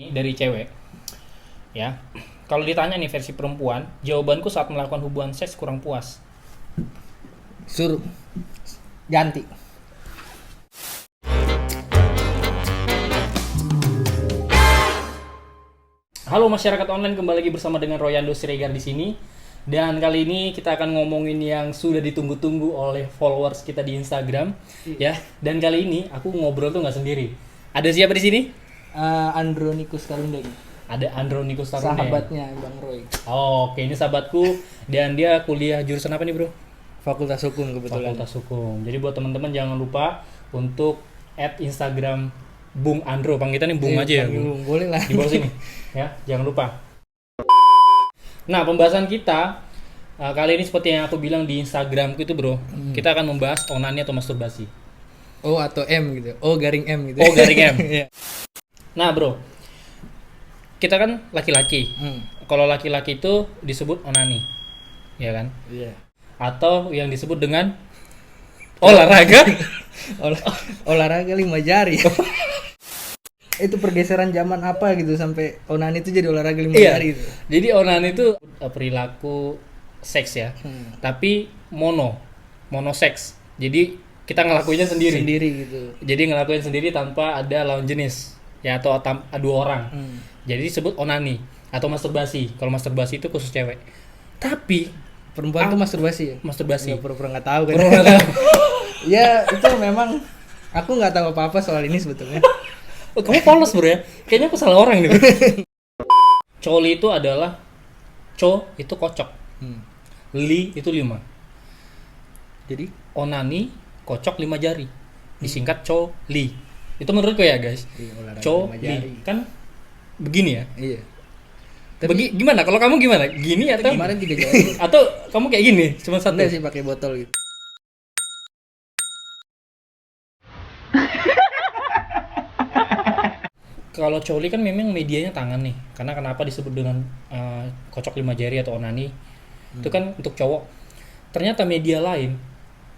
Dari cewek ya. Kalau ditanya nih versi perempuan, jawabanku saat melakukan hubungan seks kurang puas. Suruh ganti. Halo masyarakat online, kembali lagi bersama dengan Royando Siregar di sini. Dan kali ini kita akan ngomongin yang sudah ditunggu-tunggu oleh followers kita di Instagram, ya. Dan kali ini aku ngobrol tuh nggak sendiri. Ada siapa di sini? Andronikus Karundeng, Ada Andronikus Tarunde. sahabatnya Bang Roy. Oh, oke, ini sahabatku dan dia kuliah jurusan apa nih, Bro? Fakultas Hukum kebetulan. Fakultas Hukum. Jadi buat teman-teman jangan lupa untuk add Instagram Bung Andro, panggilannya Bung aja ya, panggil Bung. Bung, boleh lah. Di bawah sini. Ya, jangan lupa. Nah, pembahasan kita kali ini seperti yang aku bilang di Instagramku itu, Bro. Kita akan membahas onani atau masturbasi. O atau M gitu. O garing M gitu. Oh, garing M. Iya. Nah, Bro. Kita kan laki-laki. Kalau laki-laki itu disebut onani. Ya kan? Iya. Atau yang disebut dengan olahraga. Olahraga 5 jari. Itu pergeseran zaman apa gitu sampai onani itu jadi olahraga 5 Iya. jari gitu. Jadi onani itu perilaku seks ya. Tapi monoseks. Jadi kita ngelakuinnya sendiri. Sendiri gitu. Jadi ngelakuin sendiri tanpa ada lawan jenis ya, atau dua orang. Jadi disebut onani atau masturbasi. Kalau masturbasi itu khusus cewek. Tapi Perempuan tuh masturbasi ya? masturbasi. Nggak, pura-pura nggak tahu kan. Bro, nggak tahu. Ya itu memang aku nggak tahu apa-apa soal ini sebetulnya. Oh, kamu polos, Bro ya? Kayaknya aku salah orang nih. Coli itu adalah itu kocok. Li itu 5. Jadi Onani kocok 5 jari. Disingkat coli. Itu menurutku ya, guys. iya, olahraga 5 Coli. jari. Kan begini ya. Iya. Tapi Gimana? Kalau kamu gimana? Gini atau kemarin 3 jari. atau kamu kayak gini, cuma satu? Enggak sih pakai botol gitu. Kalau coli kan memang medianya tangan nih. Karena kenapa disebut dengan kocok 5 jari atau onani? Itu kan untuk cowok. Ternyata media lain,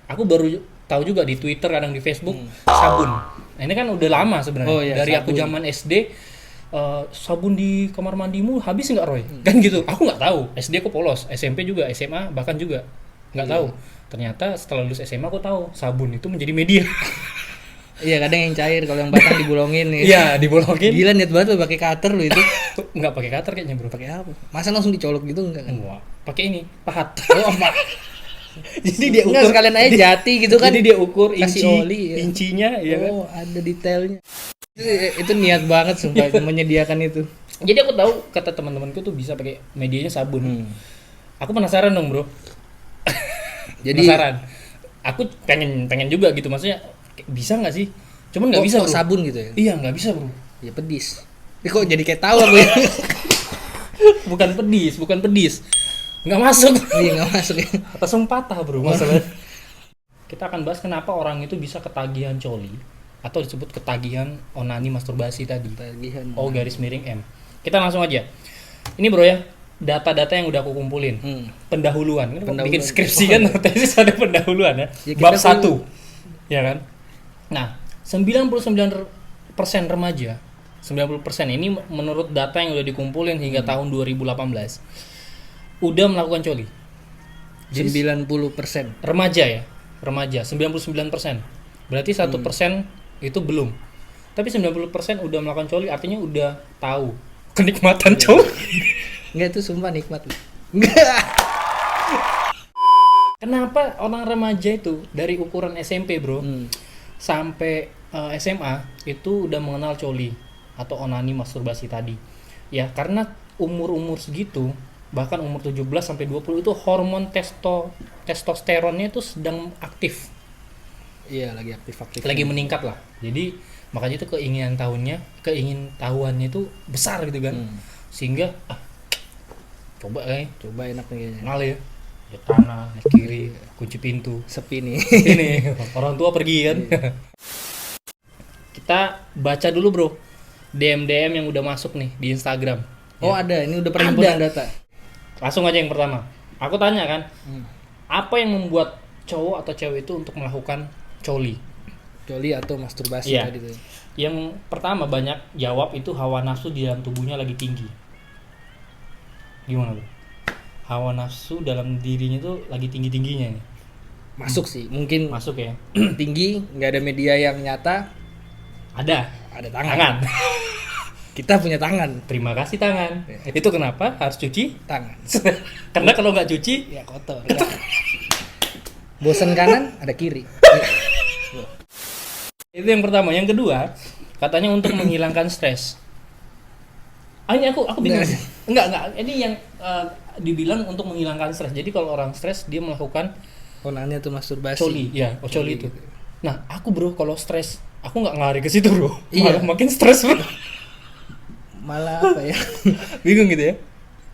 aku baru tahu juga di Twitter, kadang di Facebook, sabun. Nah, ini kan udah lama sebenarnya. Oh, iya, dari aku sabun. zaman SD, sabun di kamar mandimu habis nggak, Roy? Kan gitu. Aku nggak tahu. SD aku polos, SMP juga, SMA bahkan juga nggak tahu. Ternyata setelah lulus SMA aku tahu sabun itu menjadi media. Iya, kadang yang cair, kalau yang batang dibolongin ya. Iya, dibolongin. Gila niat banget lu pakai cutter lu itu. Nggak pakai cutter kayaknya, Bro. Pakai apa? Masa langsung dicolok gitu enggak kan? Wah, pakai ini, pahat. Oh, apa? Jadi dia Enggak, sekalian aja jati gitu kan. Jadi dia ukur Kasih oli, ya. incinya, ya kan. Oh, ada detailnya. Itu niat banget sumpah menyediakan itu. Jadi aku tahu kata teman-temanku tuh bisa pakai medianya sabun. Aku penasaran dong, Bro. Jadi Penasaran. Aku pengen juga gitu, maksudnya bisa nggak sih? Cuman nggak bisa, kok Bro. sabun gitu ya? Iya, nggak bisa, Bro. Ya pedis. Kok jadi kayak tahu aku ya? Bukan pedis. Nggak masuk. Iya, enggak masuk ya. Langsung patah, Bro, masalahnya. Kita akan bahas kenapa orang itu bisa ketagihan coli atau disebut ketagihan onani masturbasi tadi. Tagihan. O garis miring M. Kita langsung aja. Ini, Bro ya, data-data yang udah aku kumpulin. Pendahuluan. Kan Pendahuluan. bikin skripsi kan tesis ada pendahuluan ya. Ya, kita Bab tuh- 1. Ya kan? Nah, 99% remaja, 90% ini menurut data yang udah dikumpulin hingga tahun 2018 udah melakukan coli. Jadi 90%. remaja ya, remaja 99%. Berarti 1% itu belum. Tapi 90% udah melakukan coli, artinya udah tahu kenikmatan coli. Enggak, itu sumpah nikmat. Enggak. Kenapa orang remaja itu dari ukuran SMP, Bro, sampai SMA itu udah mengenal coli atau onani masturbasi tadi? Ya, karena umur-umur segitu, bahkan umur 17 sampai 20 itu hormon testosteronnya itu sedang aktif. Iya, lagi aktif-aktif. Lagi meningkat lah. Jadi makanya itu keingin tahuannya itu besar gitu kan. Sehingga coba Coba enak nih kayaknya. kenal ya. Ya tanah, ya kiri, kunci pintu. Sepi nih. Ini orang tua pergi kan. Kita baca dulu, Bro, DM yang udah masuk nih di Instagram. Oh, Ya. ada. Ini udah penimbunan Ada. data. Langsung aja yang pertama. Aku tanya kan, apa yang membuat cowok atau cewek itu untuk melakukan coli? Coli atau masturbasi Iya. tadi tuh. Yang pertama banyak jawab itu hawa nafsu di dalam tubuhnya lagi tinggi. Gimana bro? Hawa nafsu dalam dirinya tuh lagi tinggi-tingginya nih. Masuk sih, mungkin Masuk ya. tinggi, nggak ada media yang nyata, Ada tangan. tangan. Kita punya tangan. Terima kasih tangan. Itu kenapa harus cuci? Tangan. Karena kalau nggak cuci, Ya kotor. Bosan kanan, ada kiri. itu yang pertama. Yang kedua, katanya untuk menghilangkan stres. Ini aku bingung. Enggak. Ini yang dibilang untuk menghilangkan stres. Jadi kalau orang stres dia melakukan Onani atau masturbasi. coli, ya, coli itu. Nah, aku bro kalau stres, aku nggak ngari ke situ bro. Iya. Malah makin stres bro. Malah apa ya? Bingung gitu ya?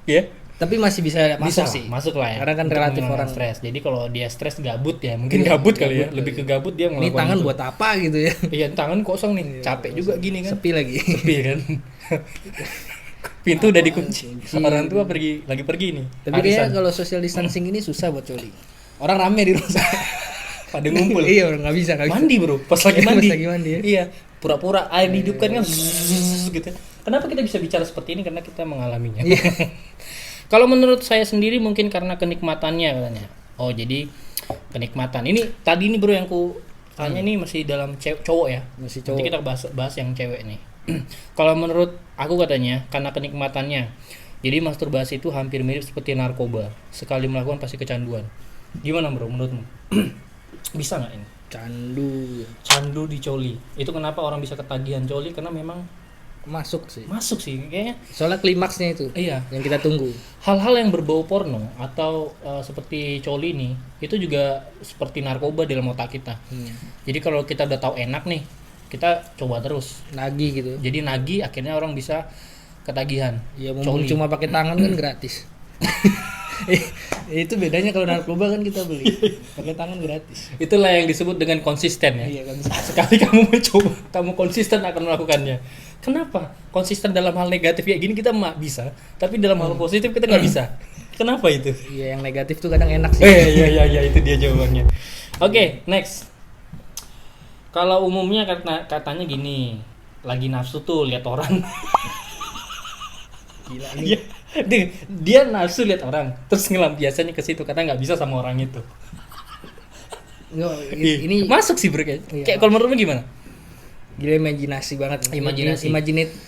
Iya. Tapi masih bisa masuk Bisa sih. masuk lah ya. Karena kan untuk relatif menghilangkan orang. stres. Jadi kalau dia stres gabut ya, mungkin Iya, gabut kali ya. gabut Lebih kali. ke gabut dia Ini melakukan tangan itu. buat apa gitu ya? Iya, tangan kosong nih. Iya, Capek juga gini kan. Sepi lagi. Sepi kan. Pintu udah Apaan dikunci. kunci? Orang tua lagi pergi nih. Tapi Arisan. kayaknya kalau social distancing ini susah buat coli. Orang rame di rumah. pada ngumpul. Iya, orang nggak bisa. Mandi bro, pas lagi Pas mandi. lagi mandi ya. Iya, pura-pura air dihidupkan kan zzz, gitu. Kenapa kita bisa bicara seperti ini? Karena kita mengalaminya. Iya. Kalau menurut saya sendiri mungkin karena kenikmatannya katanya. Oh jadi kenikmatan. Ini tadi ini bro yang ku tanya ini masih dalam cowok ya. Masih Nanti cowok. kita bahas yang cewek nih. Kalau menurut aku katanya karena kenikmatannya. Jadi masturbasi itu hampir mirip seperti narkoba. Sekali melakukan pasti kecanduan. Gimana bro menurutmu? Bisa nggak ini? Candu di coli. Itu kenapa orang bisa ketagihan coli karena memang Masuk sih kayaknya. soalnya klimaksnya itu Iya. yang kita tunggu. Hal-hal yang berbau porno atau seperti coli ini itu juga seperti narkoba dalam otak kita. Jadi kalau kita udah tahu enak nih, kita coba terus. Nagih gitu. Jadi nagih akhirnya orang bisa ketagihan. Ya mumpung Coli. cuma pakai tangan kan gratis. Itu bedanya kalau narkoba kan kita beli. Pakai tangan gratis. Itulah yang disebut dengan konsisten ya. Iya kan. Sekali kamu mencoba, kamu konsisten akan melakukannya. Kenapa? Konsisten dalam hal negatif ya gini kita bisa, tapi dalam hal positif kita nggak bisa. Kenapa itu? Iya, yang negatif tuh kadang enak sih. Iya itu dia jawabannya. Oke, next. Kalau umumnya katanya gini, lagi nafsu tuh lihat orang. Gila Iya, dia nafsu lihat orang, terus ngelampiasannya ke situ karena nggak bisa sama orang itu. Ini masuk sih bro kayak. Iya. Kayak kalau menurutmu gimana? gila imajinasi banget. Imajinasi.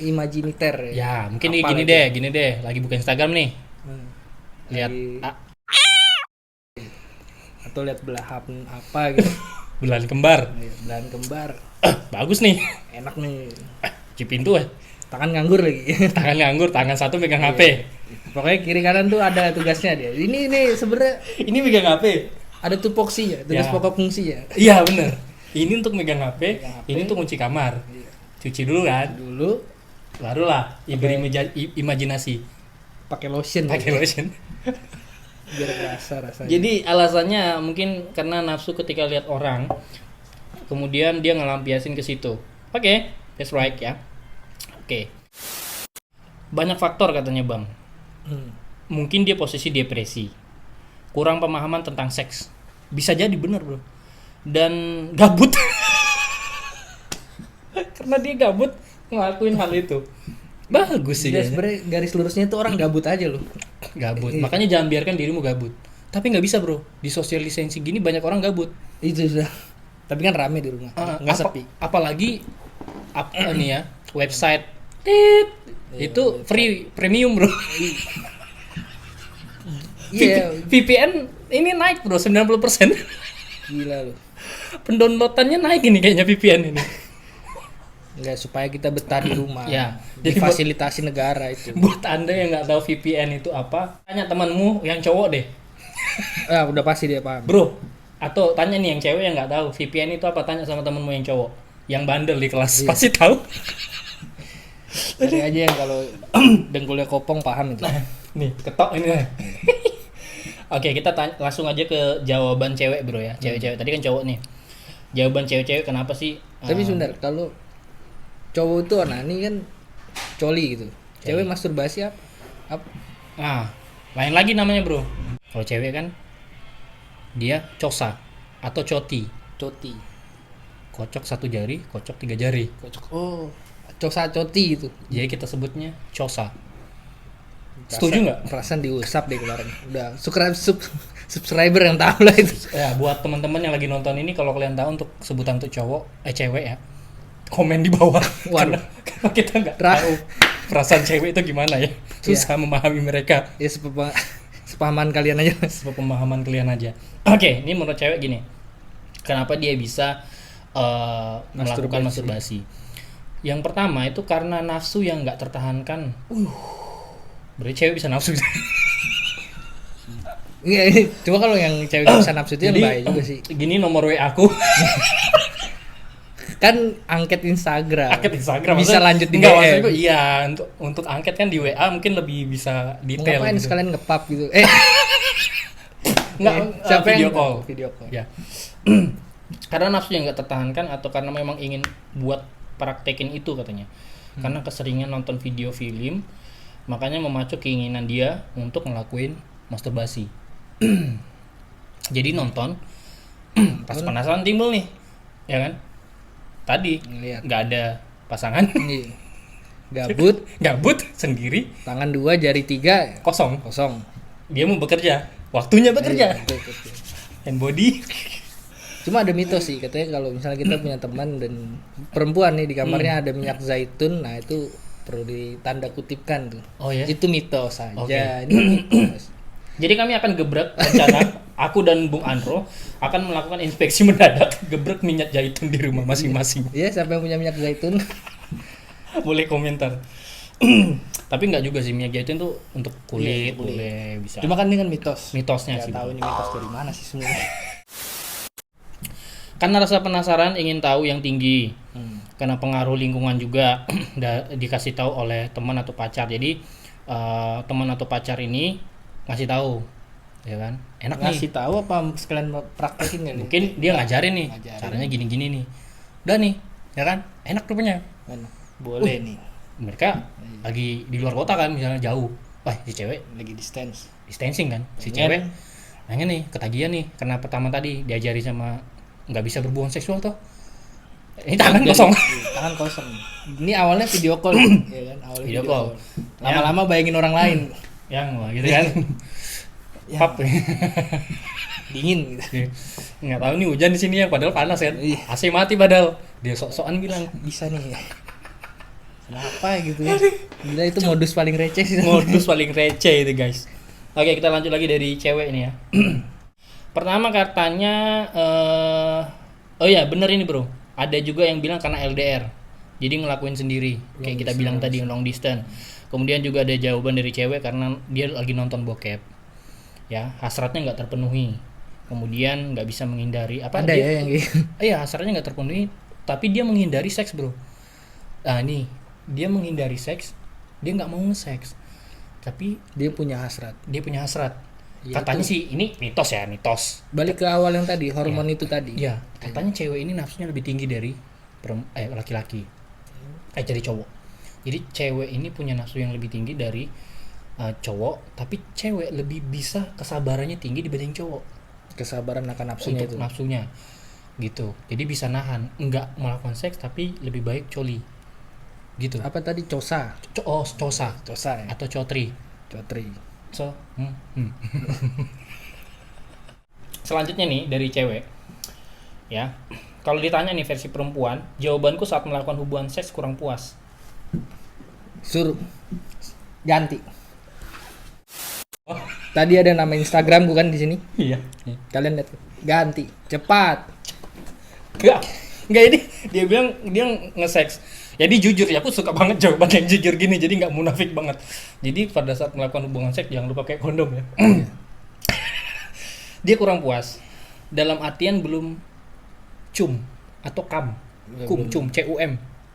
Imajiniter. Ya, mungkin Apa gini lagi? deh, lagi buka Instagram nih. Lihat Lagi- ah, Atau lihat belahan apa gitu. bulan kembar. Belahan kembar. Bagus nih. Enak nih. Kunci pintu Tangan nganggur lagi. tangan nganggur, tangan satu megang HP. Pokoknya kiri kanan tuh ada tugasnya dia. Ini sebenarnya Ini megang HP. ada tupoksinya, tugas Ya. pokok fungsi ya. Iya bener. Ini untuk megang HP, Megang HP. ini untuk kunci kamar. Iya. Cuci dulu kan, Dulu barulah imajinasi pakai lotion. pakai lotion. Biar kerasa rasanya. Jadi alasannya mungkin karena nafsu ketika lihat orang, kemudian dia ngelampiasin ke situ. Oke, that's right ya. Oke. Banyak faktor katanya bang. Mungkin dia posisi depresi, kurang pemahaman tentang seks. Bisa jadi bener bro. Dan gabut. Karena dia gabut ngelakuin hal itu. Bagus sih. Ya, kayaknya. sebenarnya garis lurusnya tuh orang gabut aja loh. Gabut. Iya. Makanya jangan biarkan dirimu gabut. Tapi nggak bisa bro. Di social distancing gini banyak orang gabut. Itu sudah. Tapi kan rame di rumah. Nggak sepi. Apalagi nih ya website tit, itu free premium bro. Iya, VPN ini naik bro 90%. gila loh. Pendownloadannya naik ini kayaknya VPN ini. Enggak supaya kita betah di rumah. Ya, jadi Difasilitasi negara itu. Buat anda yang nggak tahu VPN itu apa, tanya temanmu yang cowok deh, Ah, udah pasti dia paham. bro. Atau tanya nih yang cewek yang nggak tahu VPN itu apa, tanya sama temanmu yang cowok, yang bandel di kelas pasti tahu. Cari aja yang kalau dengkulnya kopong paham itu. Nih ketok ini. Oke, kita langsung aja ke jawaban cewek bro ya, cewek-cewek. Tadi kan cowok nih. Jawaban cewek-cewek kenapa sih? Tapi sebentar, kalau cowok itu onani kan coli gitu. Cewek masturbasi apa? Nah, lain lagi namanya bro. Kalau cewek kan dia cosa atau coti. Coti. kocok 1 jari, kocok 3 jari. Kocok. Oh, cosa coti itu. Jadi kita sebutnya cosa. Setuju nggak? Perasaan diusap deh kemarin. Udah subscriber yang tahu lah itu. Ya, buat teman-teman yang lagi nonton ini, kalau kalian tahu untuk sebutan untuk cewek ya, komen di bawah. Waduh. Karena kita nggak tahu perasaan cewek itu gimana ya. Susah memahami mereka. Ya sepahaman kalian aja. Sepemahaman kalian aja. Oke, ini menurut cewek gini. Kenapa dia bisa melakukan masturbasi? Yang pertama itu karena nafsu yang nggak tertahankan. Berarti cewek bisa nafsu. Iya, coba kalau yang cewek bisa nafsu itu yang baik juga sih. Gini nomor WA aku. Kan angket Instagram. Bisa Maksudnya, lanjut di enggak, DM. maksudnya iya, untuk angket kan di WA mungkin lebih bisa detail. Ngapain gitu. sekalian ngepap gitu? Enggak, siapa video yang call. Video call. Ya. Karena nafsu yang nggak tertahankan atau karena memang ingin buat praktekin itu katanya. Karena keseringan nonton video film, makanya memacu keinginan dia untuk ngelakuin masturbasi. Jadi nonton, pas penasaran timbul nih, ya kan? Tadi Ngeliat. nggak ada pasangan, Iya. Gabut, sendiri, tangan 2 jari 3 kosong. kosong. Dia mau bekerja, waktunya bekerja. Iya, betul. Hand body. Cuma ada mitos sih, katanya kalau misalnya kita punya teman dan perempuan nih di kamarnya ada minyak zaitun, nah itu perlu ditanda kutipkan tuh. Oh ya. Itu mitos saja. Oke. Ini mitos. Jadi kami akan gebrek rencana aku dan Bung Andro akan melakukan inspeksi mendadak gebrek minyak zaitun di rumah masing-masing. Iya, siapa yang punya minyak zaitun? Boleh komentar. Tapi nggak juga sih, minyak zaitun tuh untuk kulit, Iya, boleh bisa. Cuma kan ini kan mitos. Mitosnya Nggak sih. tahu ini mitos dari mana sih sebenarnya. Karena rasa penasaran ingin tahu yang tinggi. Karena pengaruh lingkungan juga dikasih tahu oleh teman atau pacar. Jadi teman atau pacar ini ngasih tahu, ya kan? Enak nih. Ngasih tahu apa sekalian praktekin kan? Mungkin dia ngajarin nih, Ngajarin. caranya gini-gini nih. Udah nih, ya kan? Enak rupanya. Boleh nih. Mereka lagi di luar kota kan, misalnya jauh. Wah, si cewek Lagi distance. distancing kan. Si Pengen. cewek nanya nih, ketagihan nih, karena pertama tadi diajari sama nggak bisa berhubungan seksual toh. Ini tangan Jadi, kosong. Tangan kosong. Ini awalnya video call, ya kan? Awalnya Video call. Lama-lama bayangin orang lain. Yang wah gitu kan. Ya. Pap. Dingin gitu. Nggak tahu nih hujan di sini ya, padahal panas kan. Iya. AC mati padahal. Dia sok-sokan bilang, Bisa nih. Kenapa gitu ya? Gila, itu modus paling receh sih. modus paling receh itu guys. Oke, kita lanjut lagi dari cewek ini ya. Pertama katanya oh ya bener ini bro, ada juga yang bilang karena LDR, jadi ngelakuin sendiri kayak kita bilang tadi long distance. Kemudian juga ada jawaban dari cewek karena dia lagi nonton bokep, ya hasratnya nggak terpenuhi, kemudian nggak bisa menghindari apa Ada dia, ya yang gitu. iya hasratnya nggak terpenuhi tapi dia menghindari seks bro. Nah nih dia menghindari seks, dia nggak mau nge-seks tapi Dia punya hasrat. dia punya hasrat. Ya, Katanya itu. sih ini mitos ya, mitos. Balik ke awal yang tadi, hormon itu tadi. Iya, katanya cewek ini nafsunya lebih tinggi dari laki-laki. Jadi cowok. Jadi cewek ini punya nafsu yang lebih tinggi dari cowok, tapi cewek lebih bisa kesabarannya tinggi dibanding cowok Kesabaran akan nafsunya untuk itu. nafsunya. Gitu. Jadi bisa nahan, enggak melakukan seks tapi lebih baik coli. Gitu. Apa tadi cosa? Cosa Cosa ya. atau cotri. Cotri. Selanjutnya nih dari cewek ya, kalau ditanya nih versi perempuan, jawabanku saat melakukan hubungan seks kurang puas. Suruh ganti. Tadi ada nama Instagram bukan di sini? Iya. Kalian lihat. Ganti, cepat. Enggak ini dia bilang dia nge-seks. Jadi jujur ya, aku suka banget jawaban yang jujur gini, jadi nggak munafik banget. Jadi pada saat melakukan hubungan seks jangan lupa pakai kondom ya. Dia kurang puas. Dalam artian belum cum atau cum. Cum, CUM.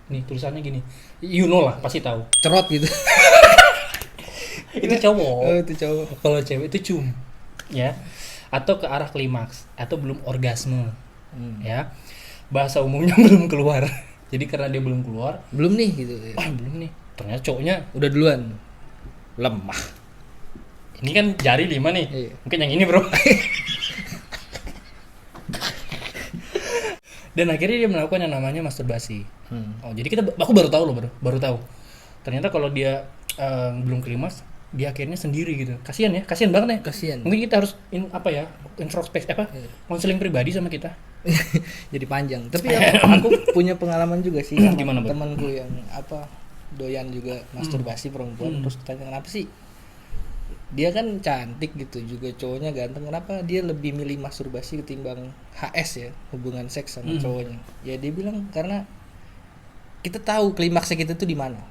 Nih tulisannya gini. You know lah, pasti tahu. Cerot gitu. Itu cowok. Oh, itu cowok. Kalau cewek itu cum. Ya. Atau ke arah klimaks atau belum orgasme. Ya. Bahasa umumnya belum keluar. Jadi karena dia belum keluar, Belum nih gitu. belum nih. Ternyata cowoknya Udah duluan. Lemah. ini kan jari 5 nih. Iya. Mungkin yang ini, bro. Dan akhirnya dia melakukan yang namanya masturbasi. Hmm. Oh, jadi aku baru tahu loh, baru tahu. Ternyata kalau dia belum klimaks, dia akhirnya sendiri gitu. Kasihan banget ya. Kasihan. Mungkin kita harus introspeksi konseling pribadi sama kita. Jadi panjang. Tapi aku punya pengalaman juga sih sama Gimana, Bro? temanku yang doyan juga masturbasi perempuan. Terus tanya kenapa sih? Dia kan cantik gitu, juga cowoknya ganteng. Kenapa dia lebih milih masturbasi ketimbang HS ya, hubungan seks sama cowoknya? Ya dia bilang karena kita tahu klimaksnya kita tuh di mana,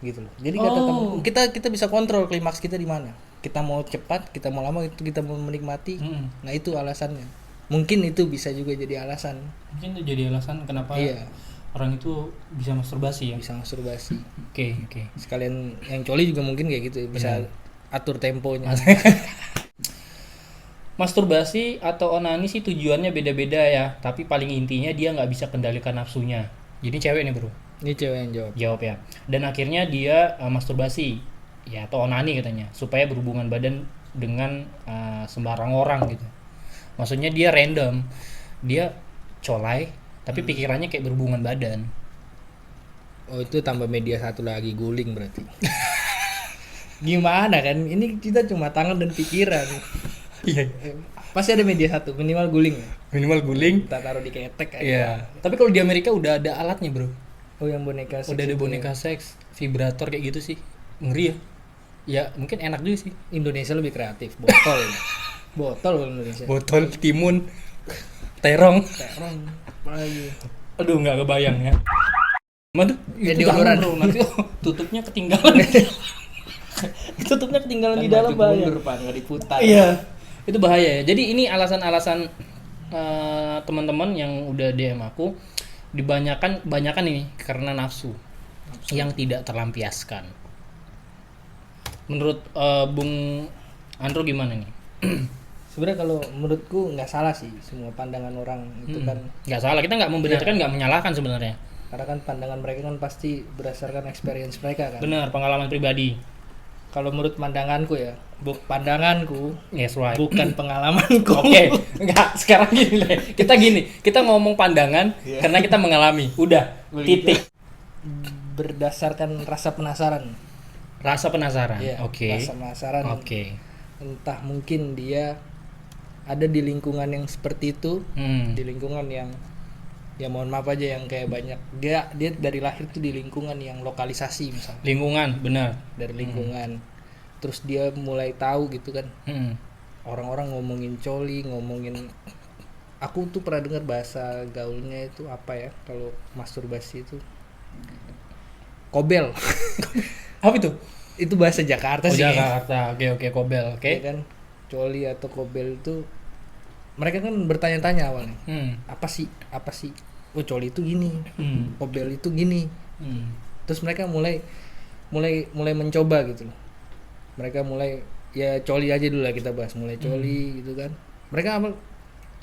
gitu loh. Jadi kata temanku, kita bisa kontrol klimaks kita di mana. Kita mau cepat, kita mau lama, itu kita mau menikmati. Nah itu alasannya. Mungkin itu bisa juga jadi alasan. Mungkin itu jadi alasan kenapa Iya. orang itu bisa masturbasi ya. Bisa masturbasi. Oke. Sekalian yang coli juga mungkin kayak gitu, bisa atur temponya. Masturbasi atau onani sih tujuannya beda-beda ya, tapi paling intinya dia nggak bisa kendalikan nafsunya. Jadi cewek nih bro, Ini cewek yang jawab ya. Dan akhirnya dia masturbasi ya atau onani katanya, supaya berhubungan badan dengan sembarang orang gitu. Maksudnya dia random, dia colai, tapi pikirannya kayak berhubungan badan. Oh itu tambah media satu lagi, guling berarti. Gimana kan? Ini kita cuma tangan dan pikiran. Iya. Pasti ada media satu, minimal guling ya. Minimal guling. Kita taruh di ketek aja. Iya. Tapi kalau di Amerika udah ada alatnya bro. Oh yang boneka seks Udah ada itu boneka seks, vibrator kayak gitu sih. Ngeri ya. Ya mungkin enak juga sih. ya. Indonesia lebih kreatif, botol. Botol kalau Indonesia. Botol, timun, terong. Terong. Apalagi. Aduh nggak kebayang ya. Mantap. Ya, deodoran. Bro, nanti tutupnya ketinggalan. Tutupnya ketinggalan di dalam bahaya. Mundur, Pak, nggak diputar. Iya. Itu bahaya ya. Jadi ini alasan-alasan teman-teman yang udah DM aku banyakan ini karena nafsu yang tidak terlampiaskan. Menurut Bung Andro gimana nih? Sebenarnya kalau menurutku nggak salah sih semua pandangan orang itu kan, Nggak salah, kita nggak membenarkan, nggak menyalahkan sebenarnya. karena kan pandangan mereka kan pasti berdasarkan experience mereka kan. Benar, pengalaman pribadi. Kalau menurut pandanganku ya, pandanganku Yes, right. bukan pengalamanku. Oke, enggak, sekarang gini deh. Kita ngomong pandangan karena kita mengalami. Udah, titik. Berdasarkan rasa penasaran. Rasa penasaran. Iya, Oke. Rasa penasaran. Oke. Entah mungkin dia ada di lingkungan yang seperti itu, di lingkungan yang ya mohon maaf aja yang kayak banyak dia dari lahir tuh di lingkungan yang lokalisasi misalnya. Lingkungan, benar. Dari lingkungan. Terus dia mulai tahu gitu kan. Orang-orang ngomongin coli, ngomongin, aku tuh pernah dengar bahasa gaulnya itu apa ya kalau masturbasi itu, kobel. Apa itu? Itu bahasa Jakarta sih. Jakarta. Oke, kobel. Oke. Ya kan, coli atau kobel itu mereka kan bertanya-tanya awalnya. Apa sih? Oh, coli itu gini. Kobel itu gini. Terus mereka mulai mencoba gitu loh. Mereka mulai ya coli aja dulu lah kita bahas, mulai coli gitu kan. Mereka apa?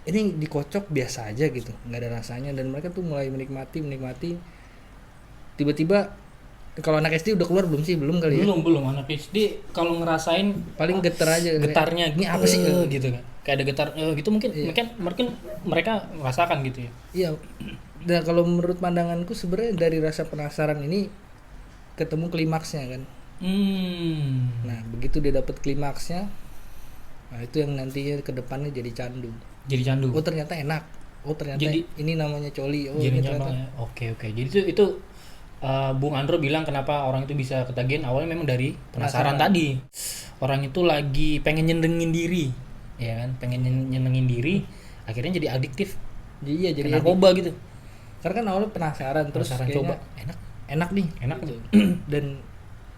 Ini dikocok biasa aja gitu, nggak ada rasanya, dan mereka tuh mulai menikmati. Tiba-tiba kalau anak SD udah keluar belum sih? Belum kali ya? Belum anak SD kalau ngerasain Paling getar aja. getarnya Ini apa sih? gitu kan. Kayak ada getar gitu mungkin mereka merasakan gitu ya. Iya. Dan kalau menurut pandanganku sebenarnya dari rasa penasaran ini ketemu klimaksnya kan. Nah, begitu dia dapat klimaksnya, nah itu yang nantinya ke depannya jadi candu. Jadi candu. Oh, ternyata enak. Oh, ternyata ini namanya coli. Oh, Jadi ini ternyata. Oke. Jadi itu Bung Andro bilang kenapa orang itu bisa ketagihan awalnya memang dari penasaran tadi. Orang itu lagi pengen nyenengin diri, ya kan? Pengen nyenengin diri, akhirnya jadi adiktif. Iya, jadi narkoba gitu. Karena kan awalnya penasaran terus coba enak nih. Enak gitu. Dan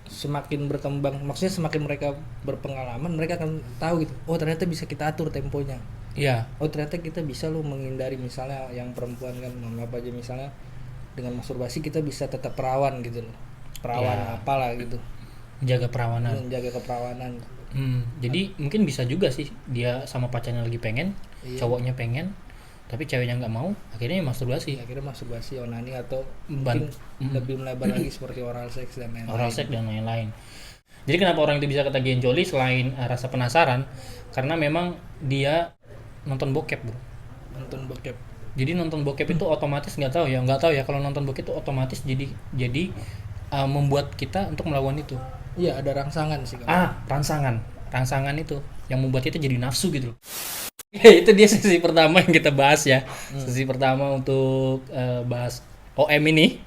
semakin berkembang, maksudnya semakin mereka berpengalaman, mereka akan tahu gitu. Oh, ternyata bisa kita atur temponya. Iya. Oh, ternyata kita bisa loh menghindari, misalnya yang perempuan kan apa aja, misalnya dengan masturbasi kita bisa tetap perawan gitu loh. Perawan apalah gitu. Menjaga perawanan. Menjaga keperawanan. Jadi mungkin bisa juga sih dia sama pacarnya lagi pengen, cowoknya pengen, tapi ceweknya nggak mau, akhirnya masturbasi. Akhirnya masturbasi, onani, atau mungkin lebih melebar lagi seperti oral sex dan lain-lain. Oral sex dan lain-lain. Jadi kenapa orang itu bisa ketagihan coli selain rasa penasaran? Karena memang dia nonton bokep, bro. Nonton bokep. Jadi nonton bokep itu otomatis nggak tahu ya kalau nonton bokep itu otomatis jadi membuat kita untuk melakukan itu. Iya, ada rangsangan sih kalau. Rangsangan itu yang membuat kita jadi nafsu gitu loh. Ya, itu dia sesi pertama yang kita bahas ya. Sesi pertama untuk bahas OM ini.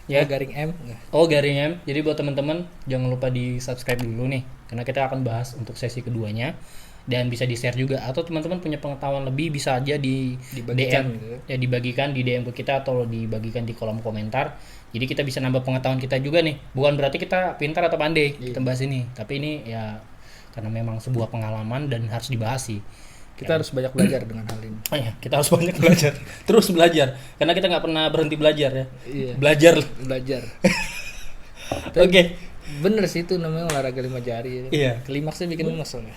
Ya, Garing M. garing M. Jadi buat teman-teman jangan lupa di-subscribe dulu nih karena kita akan bahas untuk sesi keduanya dan bisa di-share juga atau teman-teman punya pengetahuan lebih bisa aja Dibagikan DM gitu ya dibagikan di DM ke kita atau dibagikan di kolom komentar. Jadi kita bisa nambah pengetahuan kita juga nih. Bukan berarti kita pintar atau pandai kita bahas ini, tapi ini ya karena memang sebuah pengalaman dan harus dibahas sih. Kita harus banyak belajar dengan hal ini. Oh ya, kita harus banyak belajar, terus belajar, karena kita nggak pernah berhenti belajar ya. Iya. Belajar. Tapi Oke. bener sih itu namanya olahraga 5 jari. Iya. Klimaksnya bikin lemes soalnya.